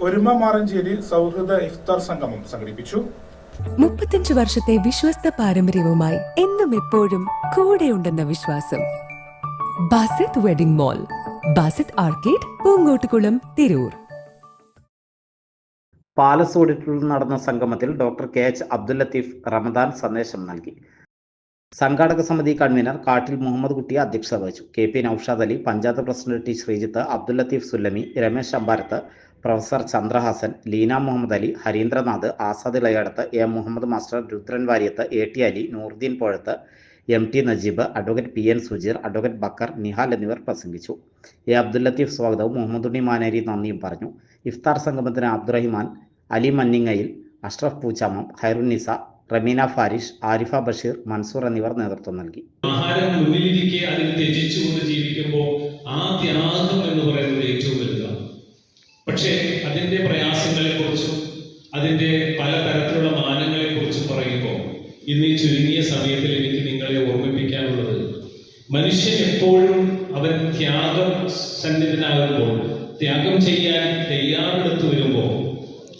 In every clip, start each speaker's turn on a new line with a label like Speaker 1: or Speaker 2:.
Speaker 1: ഒരുമ മാറഞ്ചേരി സൗഹൃദ ഇഫ്താർ സംഗമം സംഘടിപ്പിച്ചു.
Speaker 2: 35 വർഷത്തെ വിശ്വസ്ത പാരമ്പര്യവുമായി എന്നും എപ്പോഴും കൂടെയുണ്ടെന്ന വിശ്വാസം. Basith wedding mall, Basith arcade, Poonkottukulam, Tirur.
Speaker 3: Palace ഓഡിറ്റോറിയത്തിൽ നടന്ന സംഗമത്തിൽ ഡോക്ടർ KH അബ്ദുൽ ലത്തീഫ് റമദാൻ സന്ദേശം നൽകി. സംഘാടക സമിതി കൺവീനർ കാട്ടിൽ മുഹമ്മദ് കുട്ടി അധ്യക്ഷത വഹിച്ചു. KP Naushad Ali, panchayat president T Sreejith, Abdul Latheef Sullami, Ramesh Ambarath, professor Chandrahasan, Leena Muhammad Ali, Harindranath, Azad Elayadath, M Muhammad master, Rudran Variyath, AT Ali, Noordeen Pozhath, MT Najeeb, advocate PN Sujeer, advocate Bakkar, Nihal എന്നിവർ പ്രസംഗിച്ചു. അബ്ദുൽ ലത്തീഫ് സ്വാഗതവും മുഹമ്മദ് ഉണ്ണി മാനേരി നന്ദിയും പറഞ്ഞു. ഇഫ്താർ സംഗമത്തിന് അബ്ദുറഹിമാൻ, അലി മന്നിങ്ങയിൽ, അഷ്റഫ് പൂച്ചാമം, ഹൈറുന്നിസ, റമീന ഫാരിഷ്, ആരിഫ ബഷീർ, മൻസൂർ എന്നിവർ നേതൃത്വം നൽകി.
Speaker 4: ആഹാരം മുന്നിലിരിക്കെ അതിൽ ത്യജിച്ചുകൊണ്ട് ജീവിക്കുമ്പോൾ ആ ത്യാഗം എന്ന് പറയുന്നത് ഏറ്റവും വലുതാണ്. പക്ഷേ അതിൻ്റെ പ്രയാസങ്ങളെക്കുറിച്ചും അതിൻ്റെ പലതരത്തിലുള്ള മാനങ്ങളെക്കുറിച്ചും പറയുമ്പോൾ ഇന്ന് ഈ ചുരുങ്ങിയ സമയത്തിൽ എനിക്ക് നിങ്ങളെ ഓർമ്മിപ്പിക്കാനുള്ളത്, മനുഷ്യൻ എപ്പോഴും അവൻ ത്യാഗം സന്നിധനാകുമ്പോൾ, ത്യാഗം ചെയ്യാൻ തയ്യാറെടുത്ത് വരുമ്പോൾ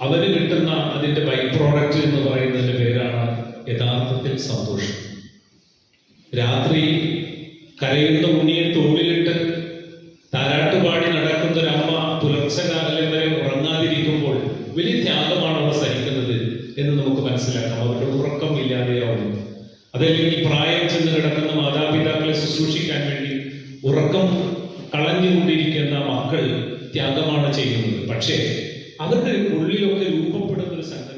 Speaker 4: അവന് കിട്ടുന്ന അതിൻ്റെ ബൈ പ്രോഡക്റ്റ് എന്ന് പറയുന്നതിൻ്റെ പേരാണ് യഥാർത്ഥത്തിൽ സന്തോഷം. രാത്രി കരയുന്ന ഉണ്ണിയെ തോളിലിട്ട് താരാട്ടുപാടി നടക്കുന്ന ഒരമ്മ പുലർച്ചകാലം വരെ ഉറങ്ങാതിരിക്കുമ്പോൾ വലിയ ത്യാഗമാണ് അവർ സഹിക്കുന്നത് എന്ന് നമുക്ക് മനസ്സിലാക്കാം. അവരുടെ ഉറക്കം ഇല്ലാതെയാവുന്നു. അതല്ലെങ്കിൽ പ്രായം ചെന്ന് കിടക്കുന്ന മാതാപിതാക്കളെ ശുശ്രൂഷിക്കാൻ വേണ്ടി ഉറക്കം കളഞ്ഞുകൊണ്ടിരിക്കുന്ന മക്കൾ ത്യാഗമാണ് ചെയ്യുന്നത്. പക്ഷേ അവരുടെ ഉള്ളിലൊക്കെ രൂപപ്പെടുന്ന ഒരു സംഗതി